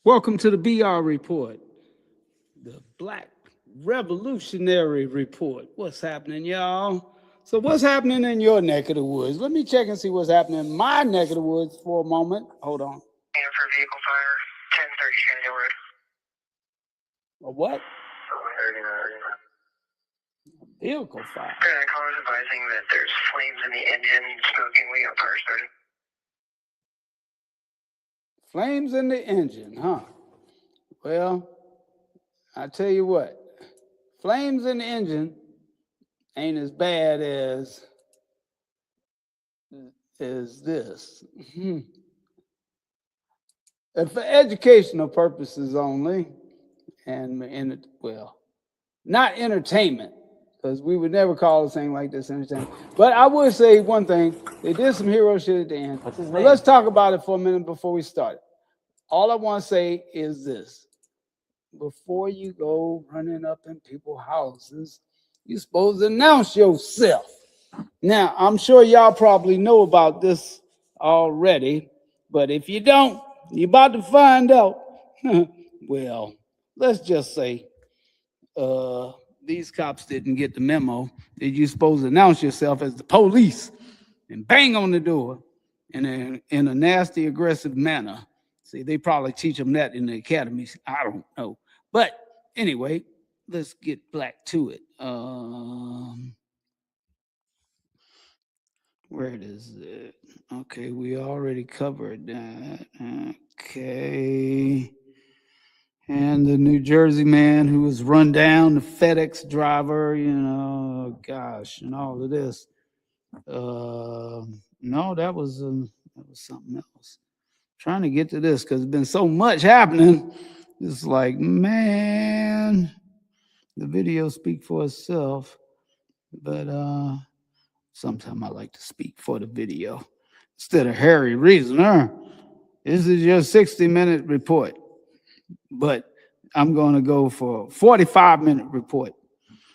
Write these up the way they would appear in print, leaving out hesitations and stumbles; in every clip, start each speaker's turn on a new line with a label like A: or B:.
A: Welcome to the BR Report, the Black Revolutionary Report. What's happening, y'all? So what's happening in your neck of the woods? Let me check and see what's happening in my neck of the woods for a moment. Hold on.
B: And for vehicle fire, 1030 Shenandoah Road.
A: A what?
B: 39.
A: Vehicle fire.
B: Call is advising that there's flames in the engine, smoking. We got fire started.
A: Flames in the engine, huh? Well, I tell you what, flames in the engine ain't as bad as this. And for educational purposes only, and well, not entertainment, because we would never call a thing like this entertainment. But I would say one thing: they did some hero shit at the end. But let's talk about it for a minute before we start. All I want to say is this: before you go running up in people's houses, you're supposed to announce yourself. Now, I'm sure y'all probably know about this already, but if you don't, you're about to find out. Well, let's just say these cops didn't get the memo that you're supposed to announce yourself as the police and bang on the door in a nasty, aggressive manner. See, they probably teach them that in the academies. I don't know. But anyway, let's get back to it. Where is it? Okay, we already covered that. Okay. And the New Jersey man who was run down, the FedEx driver, gosh, and all of this. No, that was something else. Trying to get to this because there's been so much happening. It's like, man, the video speak for itself. But sometimes I like to speak for the video instead of Harry Reasoner. This is your 60-minute report, but I'm going to go for a 45-minute report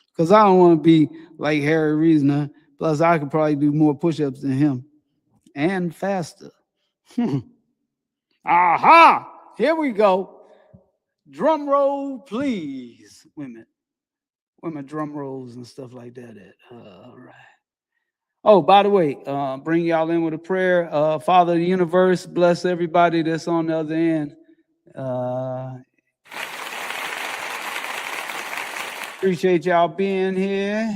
A: because I don't want to be like Harry Reasoner. Plus, I could probably do more push-ups than him and faster. Aha! Here we go. Drum roll, please. Women drum rolls and stuff like that. All right. Oh, by the way, bring y'all in with a prayer. Father of the universe, bless everybody that's on the other end. Appreciate y'all being here,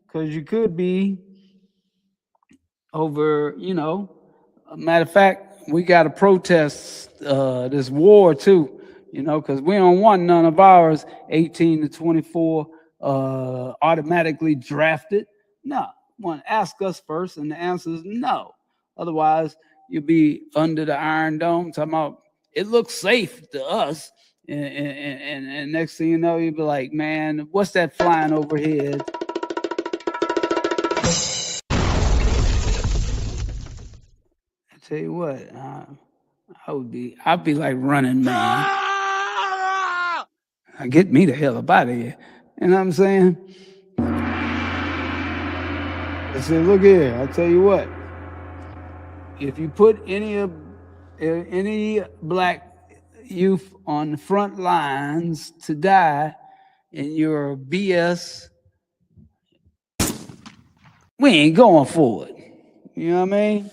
A: because you could be over, matter of fact, we got to protest this war too, because we don't want none of ours 18 to 24 automatically drafted. No, want to ask us first, and the answer is no. Otherwise, you'll be under the Iron Dome talking about it looks safe to us, and next thing you know, you'll be like, man, what's that flying overhead? Tell you what, I'd be like running, man. Get me the hell up out of here. You know what I'm saying? I said, look here, I'll tell you what. If you put any black youth on the front lines to die in your BS, we ain't going for it. You know what I mean?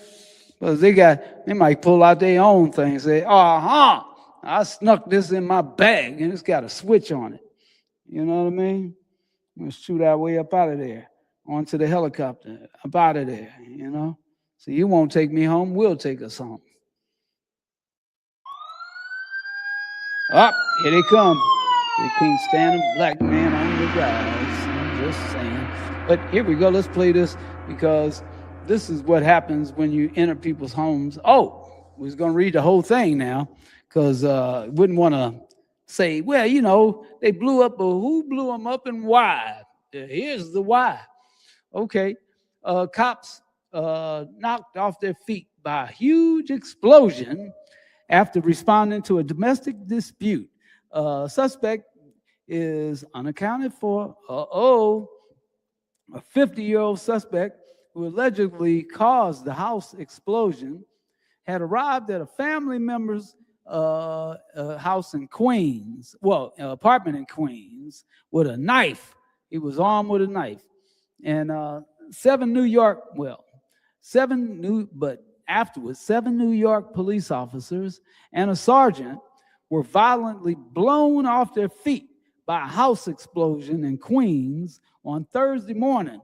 A: Because they might pull out their own thing and say, I snuck this in my bag and it's got a switch on it. You know what I mean? Let's shoot our way up out of there, onto the helicopter, up out of there, So you won't take me home, we'll take us home. Up, here they come. They can't stand a black man on the rise. I'm just saying. But here we go, let's play this because this is what happens when you enter people's homes. Oh, we was going to read the whole thing now because wouldn't want to say, well, they blew up, but who blew them up and why? Here's the why. Okay, cops knocked off their feet by a huge explosion after responding to a domestic dispute. Suspect is unaccounted for. A 50-year-old suspect who allegedly caused the house explosion, had arrived at a family member's house in Queens, apartment in Queens, with a knife. He was armed with a knife. And seven New York police officers and a sergeant were violently blown off their feet by a house explosion in Queens on Thursday morning.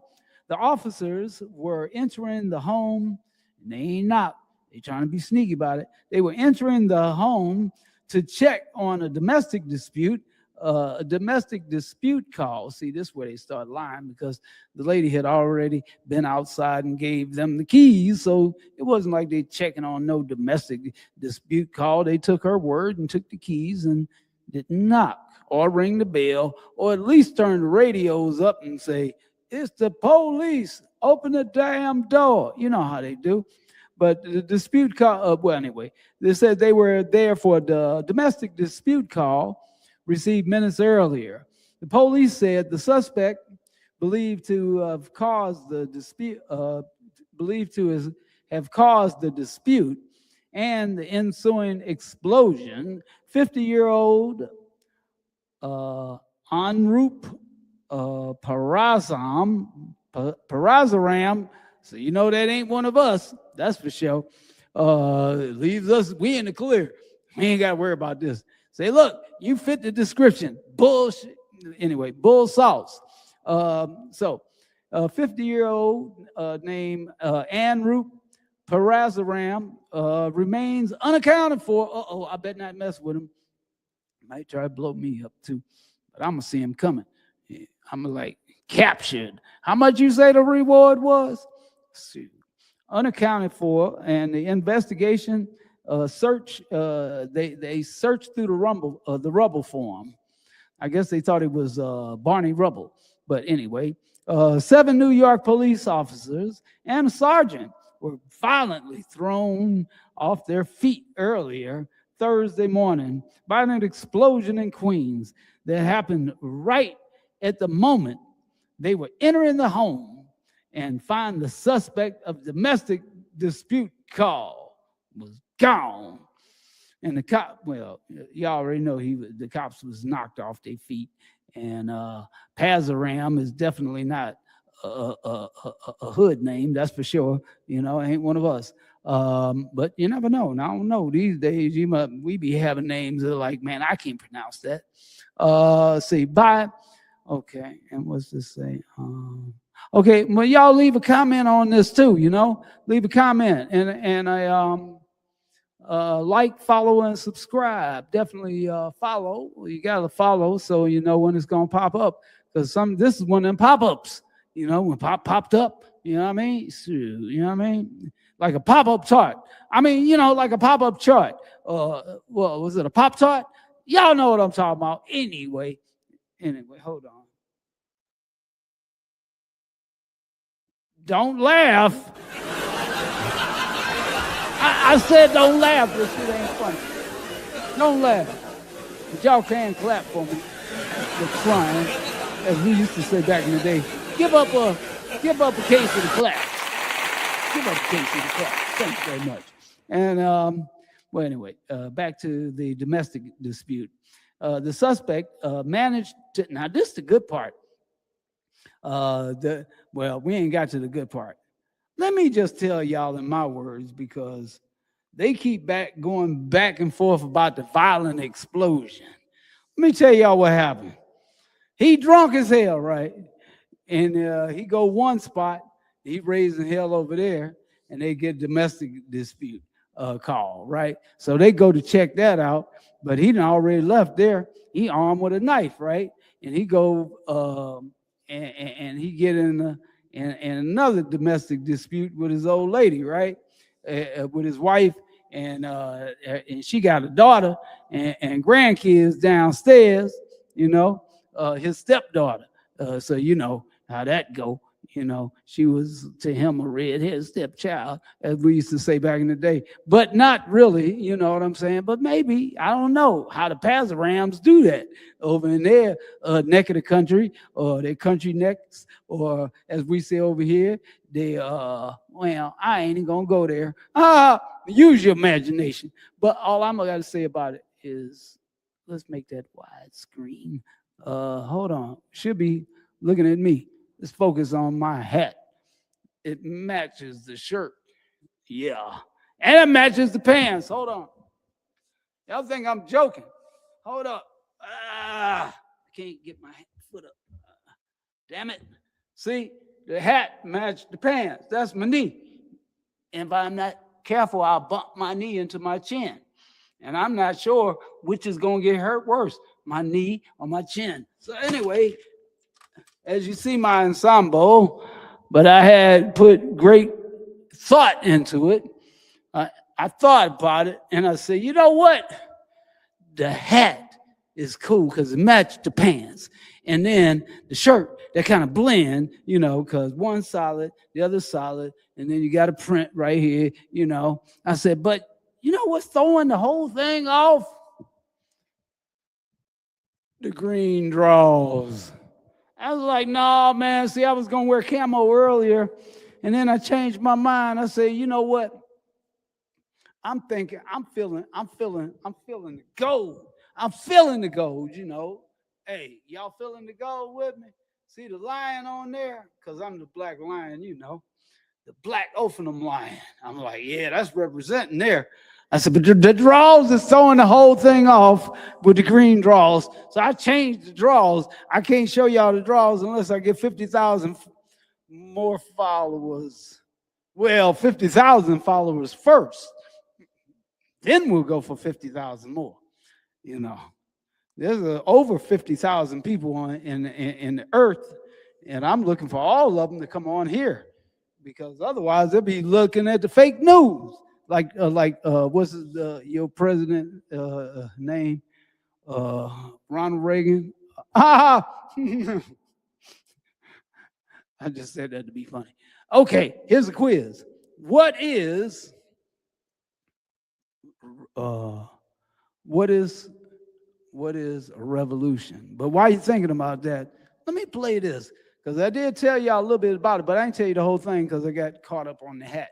A: The officers were entering the home, and they ain't knocked. They're trying to be sneaky about it. They were entering the home to check on a domestic dispute call. See, this is where they start lying, because the lady had already been outside and gave them the keys. So it wasn't like they checking on no domestic dispute call. They took her word and took the keys and didn't knock or ring the bell, or at least turn the radios up and say, "It's the police, open the damn door." You know how they do. But the dispute call, anyway, they said they were there for the domestic dispute call received minutes earlier. The police said the suspect, believed to have caused the dispute, and the ensuing explosion, 50-year-old Anrup Parazaram. So you know that ain't one of us, that's for sure. Leaves us, we in the clear. We ain't got to worry about this. Say, look, you fit the description. Bullshit. Anyway, bull sauce. 50-year-old named Anrup Parazaram remains unaccounted for. I better not mess with him. Might try to blow me up too, but I'm gonna see him coming. I'm like, captured. How much you say the reward was? Unaccounted for, and the investigation they searched through the rubble for him. I guess they thought it was Barney Rubble, but anyway, 7 New York police officers and a sergeant were violently thrown off their feet earlier Thursday morning by an explosion in Queens that happened right at the moment they were entering the home and find the suspect of domestic dispute call was gone. And the cop, you already know the cops was knocked off their feet. And Pazaram is definitely not a hood name, that's for sure. You know, ain't one of us. But you never know. And I don't know. These days, we be having names that are like, man, I can't pronounce that. See, bye. Okay, and what's this say? Okay, well, y'all leave a comment on this too. You know, leave a comment and like, follow, and subscribe. Definitely follow. You gotta follow so you know when it's gonna pop up. Because this is one of them pop-ups. You know, when popped up. You know what I mean? You know what I mean? Like a pop-up chart. I mean, you know, like a pop-up chart. Was it a Pop-Tart? Y'all know what I'm talking about. Anyway, hold on. Don't laugh. I said don't laugh. This shit ain't funny. Don't laugh. But y'all can clap for me. For trying, as we used to say back in the day. Give up a case of the clap. Give up a case of the clap. Thanks very much. And anyway, back to the domestic dispute. The suspect managed to. Now this is the good part. We ain't got to the good part. Let me just tell y'all in my words, because they keep going back and forth about the violent explosion. Let me tell y'all what happened. He drunk as hell, right? And he go one spot, he raising hell over there, and they get domestic dispute call, right? So they go to check that out, but he done already left there. He armed with a knife, right? And he go and he get in another domestic dispute with his old lady, right? With his wife, and she got a daughter and grandkids downstairs, you know, his stepdaughter. So you know how that go. You know, she was to him a redhead stepchild, as we used to say back in the day, but not really, you know what I'm saying? But maybe, I don't know how the Passerams do that over in their neck of the country, or their country necks, or as we say over here, they, well, I ain't gonna go there. Use your imagination. But all I'm gonna say about it is, let's make that widescreen. Hold on, should be looking at me. Let's focus on my hat. It matches the shirt. Yeah. And it matches the pants. Hold on. Y'all think I'm joking. Hold up. I can't get my foot up. Damn it. See, the hat matched the pants. That's my knee. And if I'm not careful, I'll bump my knee into my chin. And I'm not sure which is going to get hurt worse, my knee or my chin. So anyway, as you see my ensemble, but I had put great thought into it. I thought about it, and I said, you know what? The hat is cool because it matched the pants. And then the shirt, that kind of blend, you know, because one's solid, the other's solid, and then you got a print right here, you know. I said, but you know what's throwing the whole thing off? The green draws. I was like, no, man. See, I was going to wear camo earlier, and then I changed my mind. I said, you know what? I'm thinking, I'm feeling the gold. I'm feeling the gold, you know. Hey, y'all feeling the gold with me? See the lion on there? Because I'm the black lion, you know. The black Ophinum lion. I'm like, yeah, that's representing there. I said, but the draws is throwing the whole thing off with the green draws. So I changed the draws. I can't show y'all the draws unless I get 50,000 more followers. Well, 50,000 followers first. Then we'll go for 50,000 more. You know, there's over 50,000 people in the earth, and I'm looking for all of them to come on here, because otherwise they'll be looking at the fake news. Like what's your president name? Ronald Reagan. I just said that to be funny. Okay, here's a quiz. What is a revolution? But while you're thinking about that, let me play this, because I did tell y'all a little bit about it, but I didn't tell you the whole thing because I got caught up on the hat.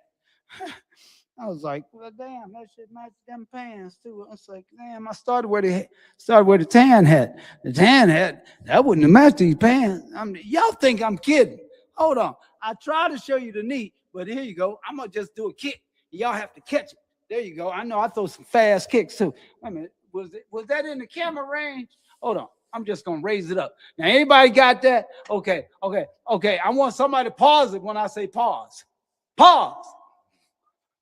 A: I was like, well, damn, that shit match them pants too. I was like, damn, I started with the tan hat. The tan hat, that wouldn't have matched these pants. Y'all think I'm kidding. Hold on. I tried to show you the knee, but here you go. I'm going to just do a kick. Y'all have to catch it. There you go. I know I throw some fast kicks too. Wait a minute. Was that in the camera range? Hold on. I'm just going to raise it up. Now, anybody got that? Okay. I want somebody to pause it when I say pause. Pause.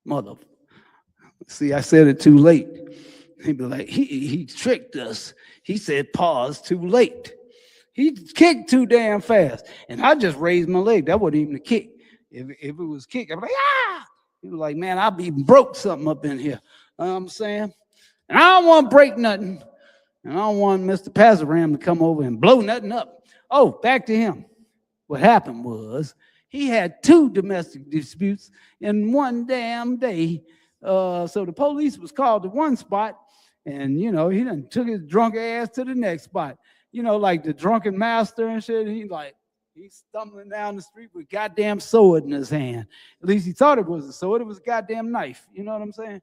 A: Mother. See, I said it too late. He'd be like, he tricked us. He said pause too late. He kicked too damn fast. And I just raised my leg. That wasn't even a kick. If it was kick, I'd be like, ah! He was like, man, I'll be broke something up in here. You know what I'm saying? And I don't want to break nothing. And I don't want Mr. Passeram to come over and blow nothing up. Oh, back to him. What happened was, he had 2 domestic disputes in one damn day. So the police was called to one spot, and, you know, he done took his drunk ass to the next spot. You know, like the drunken master and shit. He's stumbling down the street with a goddamn sword in his hand. At least he thought it was a sword. It was a goddamn knife. You know what I'm saying?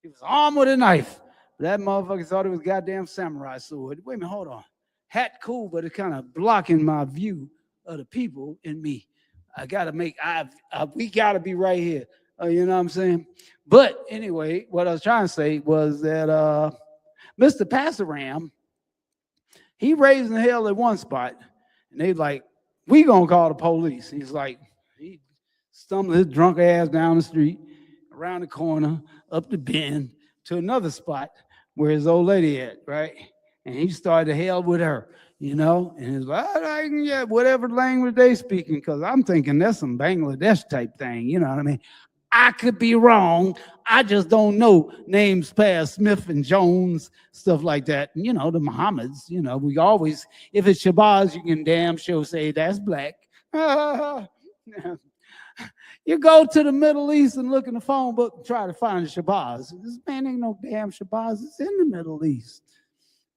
A: He was armed with a knife. But that motherfucker thought it was a goddamn samurai sword. Wait a minute, hold on. Hat cool, but it's kind of blocking my view of the people and me. We got to be right here. You know what I'm saying? But anyway, what I was trying to say was that Mr. Passeram, he raising hell at one spot, and they like, we gonna call the police. He's like, he stumbled his drunk ass down the street, around the corner, up the bend, to another spot where his old lady at, right? And he started to hell with her. You know, and he's like, yeah, whatever language they speaking, because I'm thinking that's some Bangladesh type thing. You know what I mean? I could be wrong. I just don't know names past Smith and Jones, stuff like that. And, you know, the Muhammad's, you know, we always, if it's Shabazz, you can damn sure say that's black. You go to the Middle East and look in the phone book and try to find Shabazz. This man ain't no damn Shabazz. It's in the Middle East.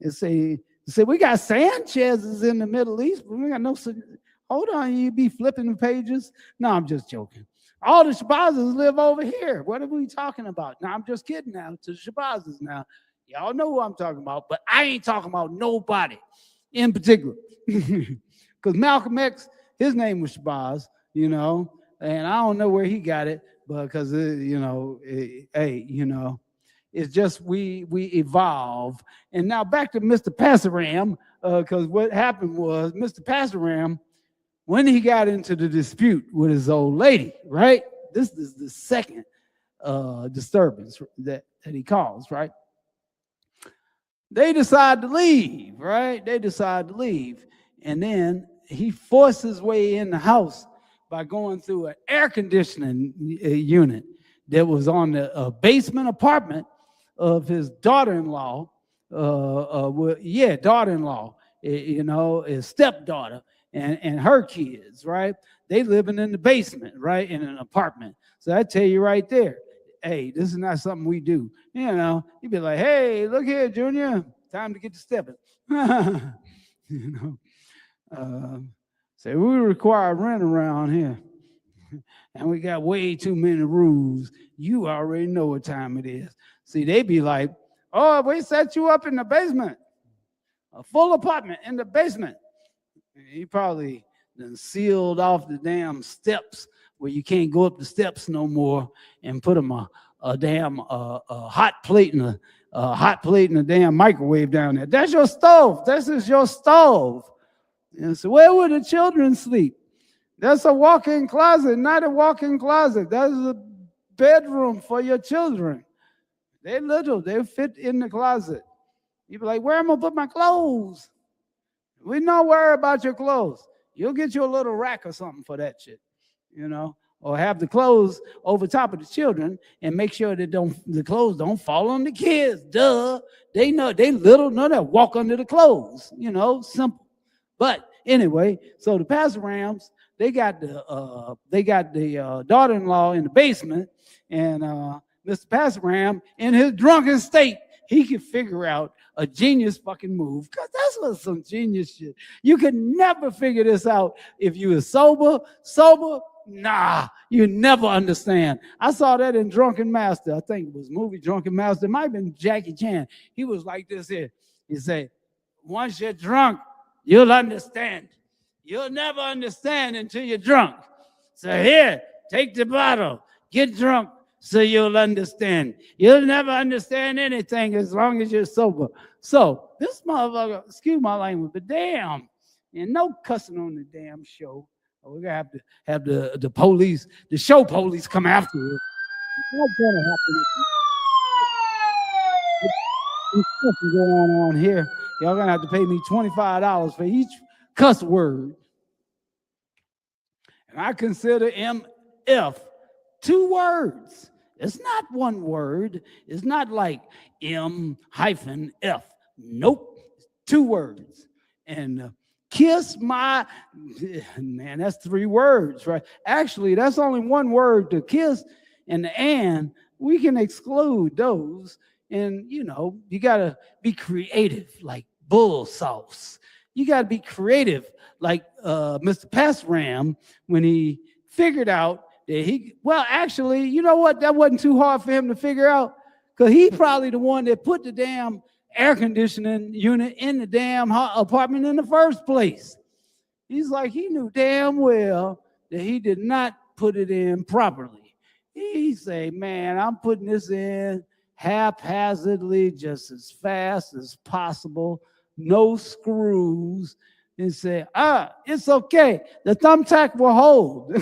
A: It say we got Sanchez's in the Middle East, but we got no. Hold on, you be flipping the pages. No, I'm just joking. All the Shabazzes live over here. What are we talking about? No, I'm just kidding now. To the Shabazzes now. Y'all know who I'm talking about, but I ain't talking about nobody in particular. Because Malcolm X, his name was Shabazz, you know, and I don't know where he got it, but because, you know, hey, you know, it's just we evolve. And now back to Mr. Passaram, because what happened was Mr. Passaram, when he got into the dispute with his old lady, right? This is the second disturbance that he caused, right? They decide to leave, right? They decide to leave. And then he forced his way in the house by going through an air conditioning unit that was on the basement apartment of his daughter-in-law, daughter-in-law, you know, his stepdaughter. And her kids, right? They living in the basement, right? In an apartment. So I tell you right there, hey, this is not something we do. You know, you'd be like, hey, look here, Junior, time to get to stepping. You know, say we require rent around here. And we got way too many rules. You already know what time it is. See, they be like, oh, we set you up in the basement. A full apartment in the basement. He probably done sealed off the damn steps where you can't go up the steps no more, and put them a damn hot plate in a damn microwave down there. That's your stove. This is your stove. And so where would the children sleep? That's a walk-in closet, not a walk-in closet. That is a bedroom for your children. They're little. They fit in the closet. You be like, where am I gonna put my clothes? We don't worry about your clothes. You'll get you a little rack or something for that shit, you know, or have the clothes over top of the children and make sure that the clothes don't fall on the kids. Duh. They know they little, know that walk under the clothes, you know, simple. But anyway, so the Passarams, they got the daughter-in-law in the basement, and Mr. Passaram, in his drunken state, he could figure out a genius fucking move, because that's what some genius shit. You could never figure this out if you were sober. Nah, you never understand. I saw that in Drunken Master. I think it was movie Drunken Master. It might have been Jackie Chan. He was like this here. He said, once you're drunk, you'll understand. You'll never understand until you're drunk. So here, take the bottle, get drunk, so you'll understand. You'll never understand anything as long as you're sober. So this motherfucker, excuse my language, but damn, and no cussing on the damn show. We're gonna have the police, the show police come after us. What's gonna happen? There's something going on here. Y'all gonna have to pay me $25 for each cuss word. And I consider MF 2 words. It's not 1 word. It's not like M-F. Nope. 2 words. And kiss my, man, that's 3 words, right? Actually, that's only 1 word, to kiss and the and. We can exclude those. And, you know, you got to be creative like bull sauce. You got to be creative like Mr. Passram when he figured out that actually, you know what? That wasn't too hard for him to figure out, because he probably the one that put the damn air conditioning unit in the damn apartment in the first place. He's like, he knew damn well that he did not put it in properly. He say, man, I'm putting this in haphazardly, just as fast as possible, no screws, and say, it's okay. The thumbtack will hold.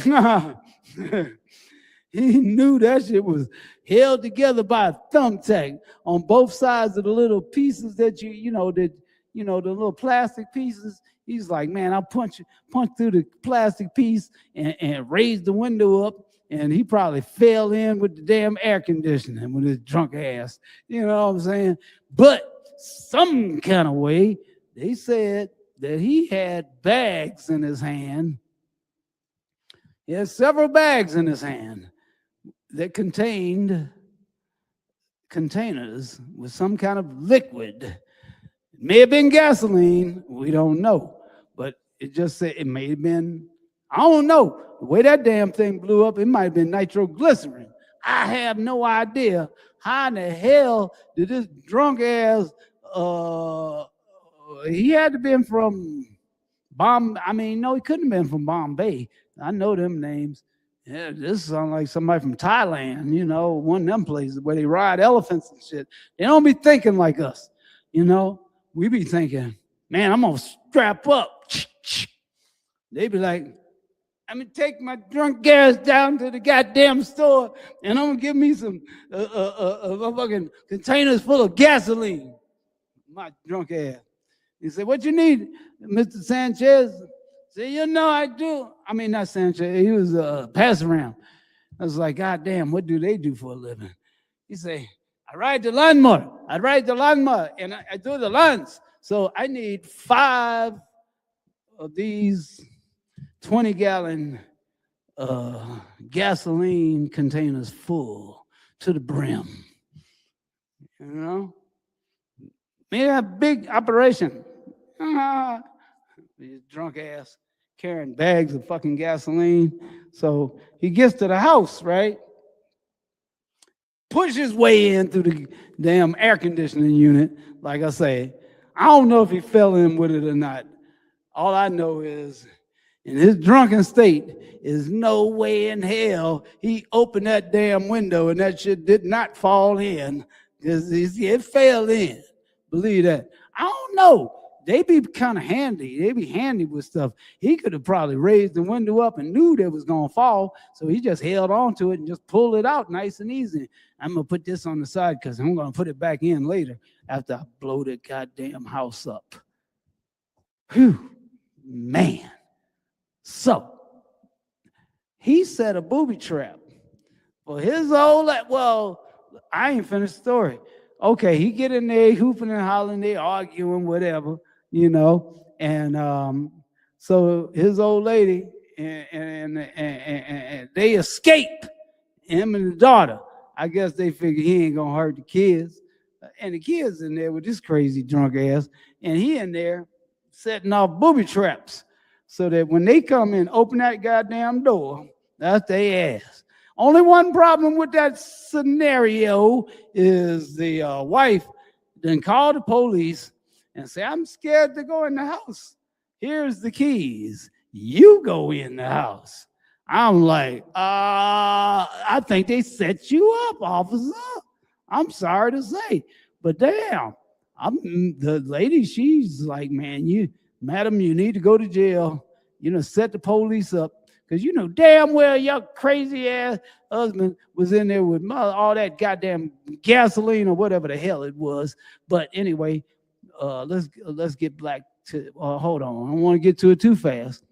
A: He knew that shit was held together by a thumbtack on both sides of the little pieces that the little plastic pieces. He's like, man, I'll punch through the plastic piece and raise the window up and he probably fell in with the damn air conditioning with his drunk ass. You know what I'm saying? But some kind of way, they said that he had bags in his hand. He had several bags in his hand that contained containers with some kind of liquid. It may have been gasoline, we don't know, but it just said it may have been, I don't know. The way that damn thing blew up, it might have been nitroglycerin. I have no idea how in the hell did this drunk ass, he had to been from no, he couldn't have been from Bombay. I know them names. Yeah, this sounds like somebody from Thailand, you know, one of them places where they ride elephants and shit. They don't be thinking like us, you know. We be thinking, man, I'm gonna strap up. They be like, I'm gonna take my drunk ass down to the goddamn store and I'm gonna give me some fucking containers full of gasoline. My drunk ass. He said, what you need, Mr. Sanchez? I said, you know I do. I mean, not Sanchez. He was pass around. I was like, God damn, what do they do for a living? He said, I ride the lawnmower. And I do the lawns. So I need 5 of these 20-gallon gasoline containers full to the brim. You know? Made a big operation. His drunk ass carrying bags of fucking gasoline. So he gets to the house, right? Pushes his way in through the damn air conditioning unit. Like I say, I don't know if he fell in with it or not. All I know is in his drunken state, is no way in hell he opened that damn window and that shit did not fall in because it fell in. Believe that. I don't know. They be kind of handy. They be handy with stuff. He could have probably raised the window up and knew that it was going to fall. So he just held on to it and just pulled it out nice and easy. I'm going to put this on the side because I'm going to put it back in later after I blow the goddamn house up. Whew, man. So he set a booby trap for his old, well, I ain't finished the story. Okay, he get in there, hooping and hollering, they arguing, whatever, you know. And so his old lady and they escape, him and the daughter. I guess they figure he ain't gonna hurt the kids. And the kids in there with this crazy drunk ass, and he in there setting off booby traps so that when they come in, open that goddamn door, that's their ass. Only one problem with that scenario is the wife then called the police and say, I'm scared to go in the house. Here's the keys. You go in the house. I'm like, I think they set you up, officer. I'm sorry to say. But damn, the lady, she's like, man, madam, you need to go to jail. You know, set the police up. Because you know damn well your crazy ass husband was in there with all that goddamn gasoline or whatever the hell it was. But anyway, let's get back to, hold on. I don't want to get to it too fast.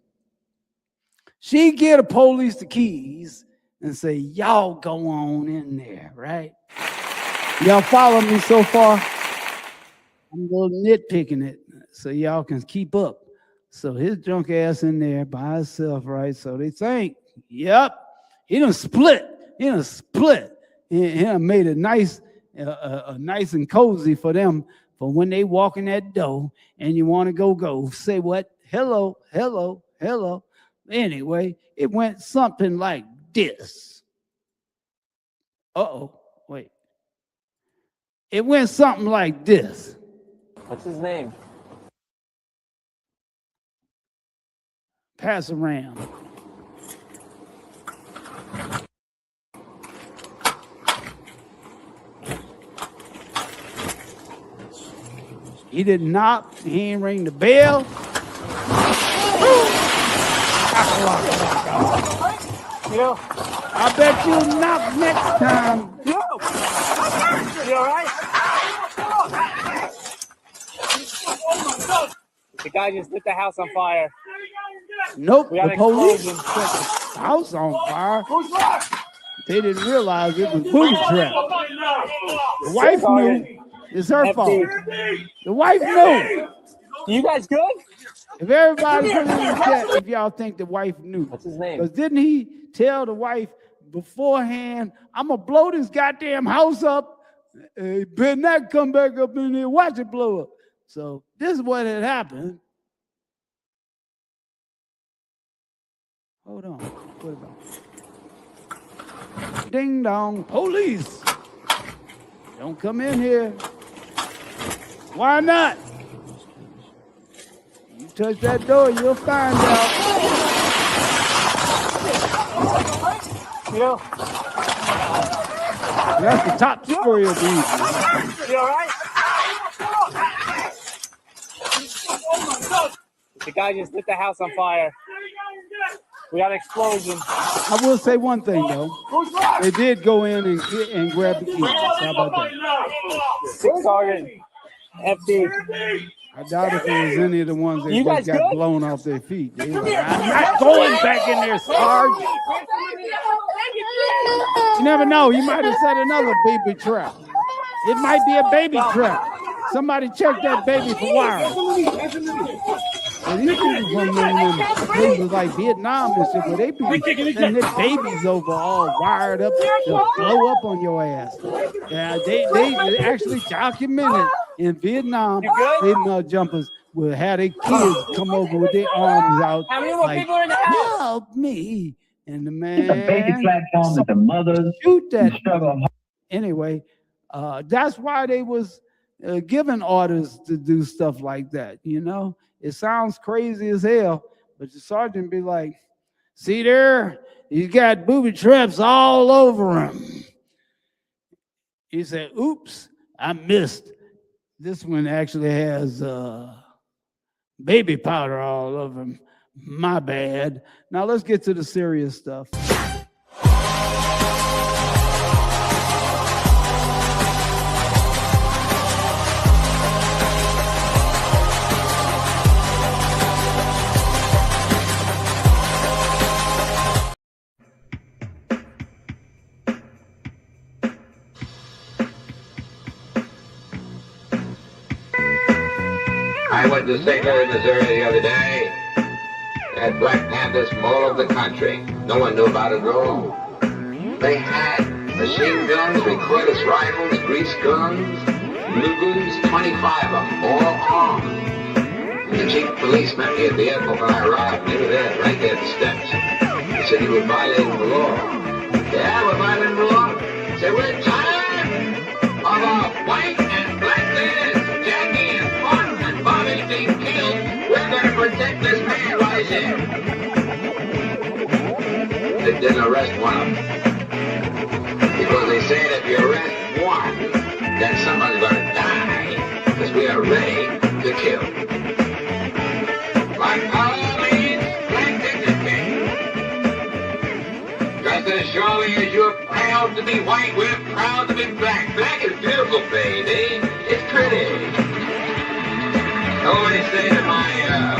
A: She get the police the keys and say, y'all go on in there, right? Y'all follow me so far? I'm a little nitpicking it so y'all can keep up. So his drunk ass in there by himself, right? So they think, yep, he done split. He done made it nice and cozy for them for when they walk in that door and you want to go. Say what? Hello. Anyway, it went something like this. Wait. It went something like this.
C: What's his name?
A: Pass around. He didn't knock. He ain't ring the bell.
C: You know,
A: I bet you knock next time.
C: you all right? The guy just lit the house on fire.
A: Nope,
C: We got
A: the
C: an
A: police
C: explosion.
A: set the house on fire. They didn't realize it was booby trap. The wife
C: Sergeant.
A: knew. It's her
C: FD.
A: fault. The wife knew.
C: You guys good?
A: If everybody put it in the chat, if y'all think the wife knew.
C: What's his name?
A: Because didn't he tell the wife beforehand, I'm going to blow this goddamn house up. Better not come back up in there. Watch it blow up. So this is what had happened. Hold on. What about? Ding dong. Police. Don't come in here. Why not? You touch that door, you'll find out.
C: You know,
A: That's the top story of the evening.
C: you all right? The guy just lit the house on fire. We got an explosion.
A: I will say one thing though. They did go in and grab the keys. How about that?
C: Sergeant. FD.
A: I doubt if it was any of the ones that
C: You
A: just
C: guys
A: got
C: good?
A: blown off their feet. They were like, I'm not going back in there, Sarge. You never know. He might have set another baby trap. It might be a baby trap. Somebody check that baby for wires. And these people from them places like Vietnam and shit, where they be sending their babies over all wired up to blow up on your ass. Yeah, they actually documented in Vietnam, female jumpers will have their kids come over with their arms out.
C: How many more
A: like,
C: people are in the house?
A: help me. And the man
D: It's a baby platform that the mothers
A: shoot that.
D: struggle.
A: Anyway, that's why they was given orders to do stuff like that, you know? It sounds crazy as hell, but the sergeant be like, see there? He's got booby traps all over him. He said, oops, I missed. This one actually has baby powder all over him. My bad. Now let's get to the serious stuff.
E: I went to St. Louis, Missouri the other day. Had Black Panthers from all over the country. No one knew about it at all. They had machine guns, recoilless rifles, grease guns, Lugers, 25 of them, all armed. And the chief policeman here at the airport when I arrived, he was there, right there at the steps. He said he was violating the law. Yeah, we're violating the law. He said, we're tired of our white and black leaders, Jackie and Martin and Bobby being killed. We're going to protect this man right here. They didn't arrest one of them. Because they said if you arrest one, then someone's going to die. Because we are ready to kill. By all means, black dignity. Just as surely as you're proud to be white, we're proud to be black. Black is beautiful, baby. It's pretty. I always say to my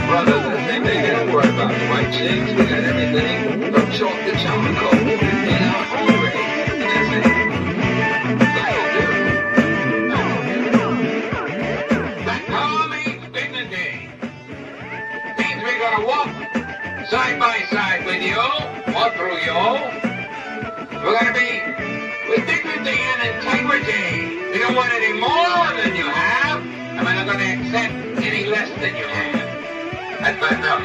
E: brothers, I say, they didn't worry about the white chicks. We got everything from chalk to charcoal in our own race. That's it. Black power means dignity. Means we're gonna walk side by side with you, or through you. We're gonna be with dignity and integrity. We don't want any more than you have, and we're not gonna accept any less than you have. That's my note.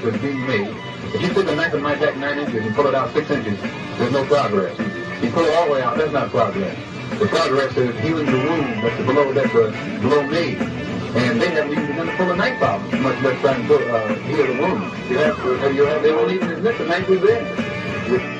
E: is being made. If you take a knife and my back 9 inches and pull it out 6 inches, there's no progress. You pull it all the way out, that's not progress. The progress is healing the wound that's below me. And they haven't even begun to pull a knife out, much less trying to heal the wound. They won't even admit the knife is there.